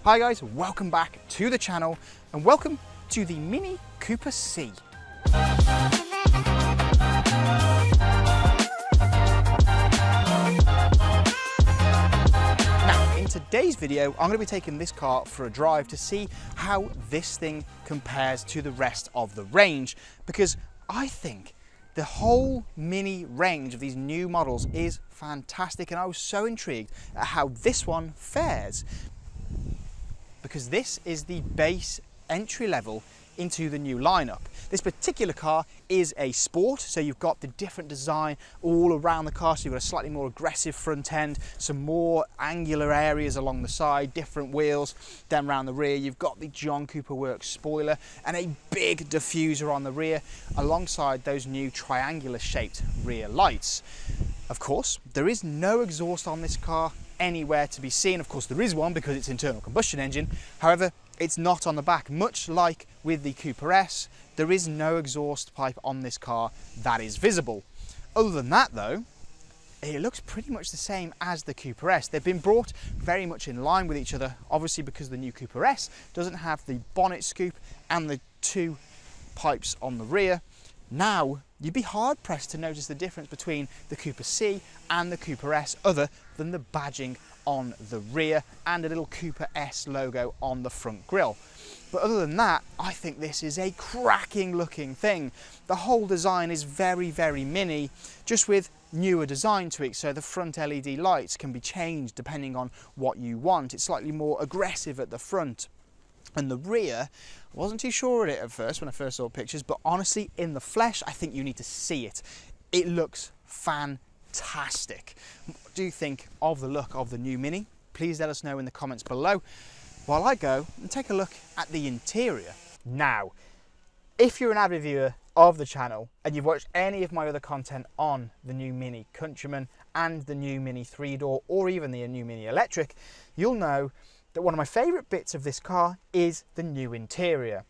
Hi guys, welcome back to the channel and welcome to the Mini Cooper C. Now, in today's video, I'm going to be taking this car for a drive to see how this thing compares to the rest of the range, because I think the whole Mini range of these new models is fantastic, and I was so intrigued at how this one fares, because this is the base entry level into the new lineup. This particular car is a sport, so you've got the different design all around the car. So you've got a slightly more aggressive front end, some more angular areas along the side, different wheels. Then around the rear, you've got the John Cooper Works spoiler and a big diffuser on the rear, alongside those new triangular shaped rear lights. Of course, there is no exhaust on this car anywhere to be seen. Of course, there is one because it's internal combustion engine. However, it's not on the back. Much like with the Cooper S, there is no exhaust pipe on this car that is visible. Other than that though, it looks pretty much the same as the Cooper S. They've been brought very much in line with each other, obviously because the new Cooper S doesn't have the bonnet scoop and the two pipes on the rear. Now, you'd be hard pressed to notice the difference between the Cooper C and the Cooper S other than the badging on the rear and a little Cooper S logo on the front grille. But other than that, I think this is a cracking looking thing. The whole design is very, very mini, just with newer design tweaks, so the front LED lights can be changed depending on what you want. It's slightly more aggressive at the front. And the rear, I wasn't too sure of it at first when I first saw pictures, but honestly, in the flesh, I think you need to see it. It looks fantastic. What do you think of the look of the new Mini? Please let us know in the comments below, while I go and take a look at the interior. Now, if you're an avid viewer of the channel and you've watched any of my other content on the new Mini Countryman and the new Mini 3-door or even the new Mini Electric, you'll know that one of my favourite bits of this car is the new interior.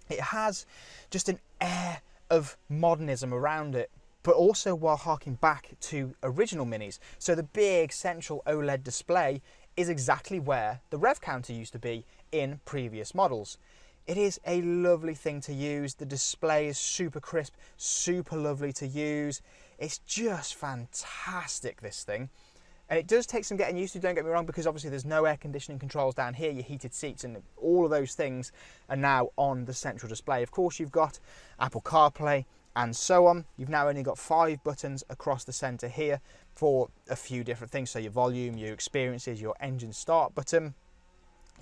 It has just an air of modernism around it, but also while harking back to original Minis. So the big central OLED display is exactly where the rev counter used to be in previous models. It is a lovely thing to use. The display is super crisp, super lovely to use. It's just fantastic, this thing. And it does take some getting used to, don't get me wrong, because obviously there's no air conditioning controls down here, your heated seats and all of those things are now on the central display. Of course, you've got Apple CarPlay and so on. You've now only got 5 buttons across the center here for a few different things. So your volume, your experiences, your engine start button,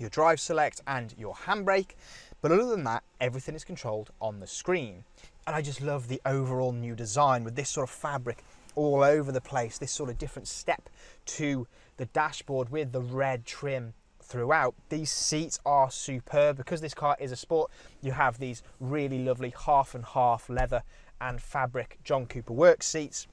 your drive select and your handbrake. But other than that, everything is controlled on the screen. And I just love the overall new design with this sort of fabric all over the place, this sort of different step to the dashboard with the red trim throughout. These seats are superb. Because this car is a sport, you have these really lovely half and half leather and fabric John Cooper Works seats.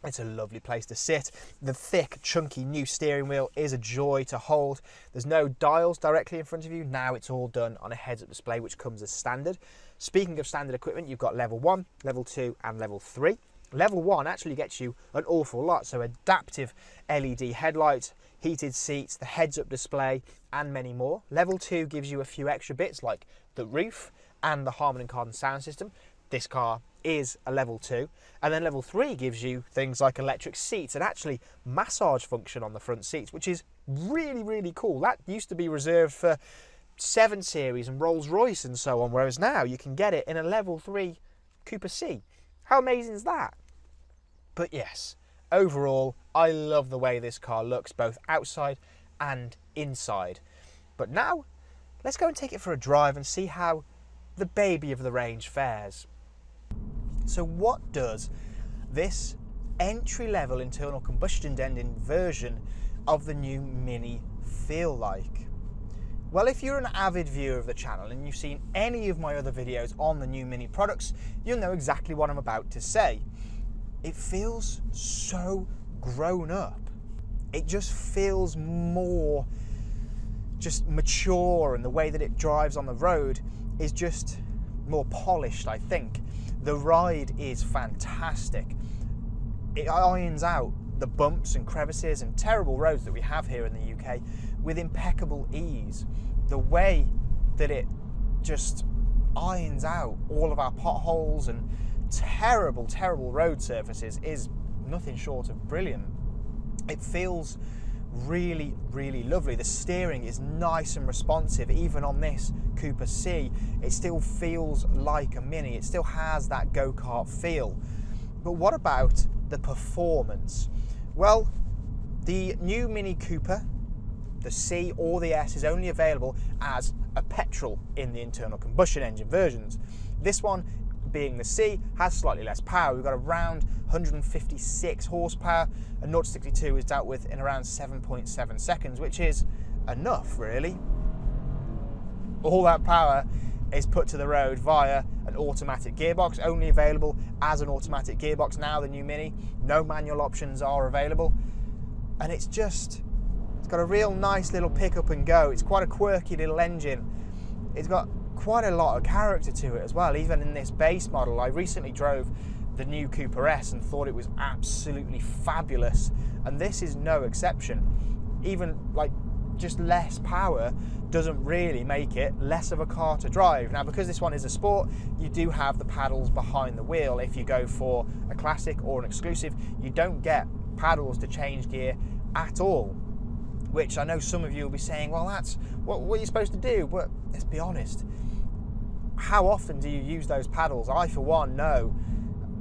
It's a lovely place to sit. The thick, chunky new steering wheel is a joy to hold. There's no dials directly in front of you. Now it's all done on a heads-up display, which comes as standard. Speaking of standard equipment, you've got level 1, level 2 and level 3. Level 1 actually gets you an awful lot, so adaptive LED headlights, heated seats, the heads-up display and many more. Level 2 gives you a few extra bits like the roof and the Harman Kardon sound system. This car is a level 2. And then level 3 gives you things like electric seats and actually massage function on the front seats, which is really, really cool. That used to be reserved for 7 Series and Rolls-Royce and so on, whereas now you can get it in a level 3 Cooper C. How amazing is that? But yes, overall, I love the way this car looks, both outside and inside. But now, let's go and take it for a drive and see how the baby of the range fares. So what does this entry-level internal combustion engine version of the new Mini feel like? Well, if you're an avid viewer of the channel and you've seen any of my other videos on the new Mini products, you'll know exactly what I'm about to say. It feels so grown up. It just feels more just mature, and the way that it drives on the road is just more polished, I think. The ride is fantastic. It irons out the bumps and crevices and terrible roads that we have here in the UK with impeccable ease. The way that it just irons out all of our potholes and terrible, terrible road surfaces is nothing short of brilliant. It feels really, really lovely. The steering is nice and responsive. Even on this Cooper C, it still feels like a Mini. It still has that go-kart feel. But what about the performance? Well, the new Mini Cooper, the C or the S, is only available as a petrol in the internal combustion engine versions. This one, being the C, has slightly less power. We've got around 156 horsepower, and 0 to 62 is dealt with in around 7.7 seconds, which is enough, really. All that power is put to the road via an automatic gearbox, only available as an automatic gearbox now, the new Mini. No manual options are available, and it's got a real nice little pick up and go. It's quite a quirky little engine. It's got quite a lot of character to it as well, even in this base model. I recently drove the new Cooper S and thought it was absolutely fabulous, and this is no exception. Even like just less power doesn't really make it less of a car to drive. Now, because this one is a sport, you do have the paddles behind the wheel. If you go for a classic or an exclusive, you don't get paddles to change gear at all, which I know some of you will be saying, well, that's what are you supposed to do? But let's be honest, how often do you use those paddles? I, for one, know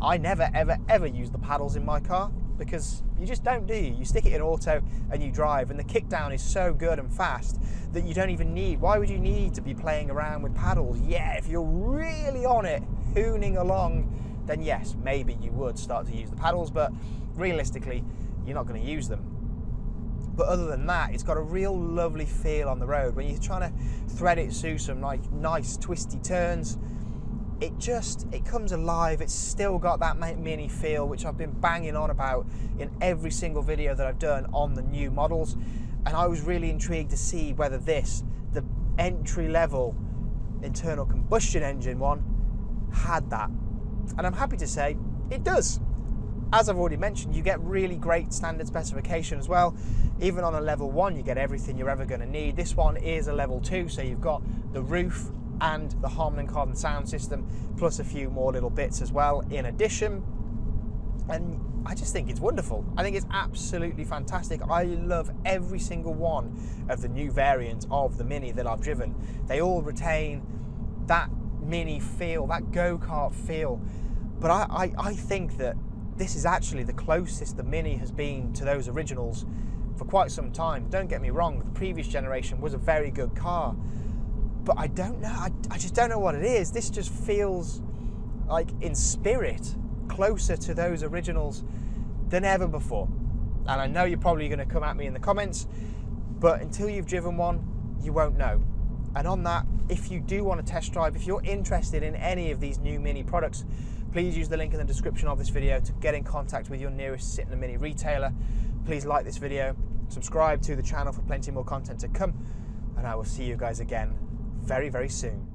I never, ever, ever use the paddles in my car, because you just don't, do you? You stick it in auto and you drive, and the kickdown is so good and fast that you don't even need, why would you need to be playing around with paddles? Yeah, if you're really on it, hooning along, then yes, maybe you would start to use the paddles, but realistically, you're not going to use them. But other than that, it's got a real lovely feel on the road. When you're trying to thread it through some like nice twisty turns, it comes alive. It's still got that Mini feel, which I've been banging on about in every single video that I've done on the new models. And I was really intrigued to see whether this, the entry level internal combustion engine one, had that. And I'm happy to say it does. As I've already mentioned, you get really great standard specification as well. Even on a level 1, you get everything you're ever going to need. This one is a level 2, so you've got the roof and the Harman Kardon sound system, plus a few more little bits as well in addition. And I just think it's wonderful. I think it's absolutely fantastic. I love every single one of the new variants of the Mini that I've driven. They all retain that Mini feel, that go-kart feel. But I think that this is actually the closest the Mini has been to those originals for quite some time. Don't get me wrong, the previous generation was a very good car, but I don't know, I just don't know what it is. This just feels like, in spirit, closer to those originals than ever before. And I know you're probably going to come at me in the comments, but until you've driven one, you won't know. And on that, if you do want to test drive, if you're interested in any of these new Mini products, please use the link in the description of this video to get in contact with your nearest Sytner Mini retailer. Please like this video, subscribe to the channel for plenty more content to come, and I will see you guys again very, very soon.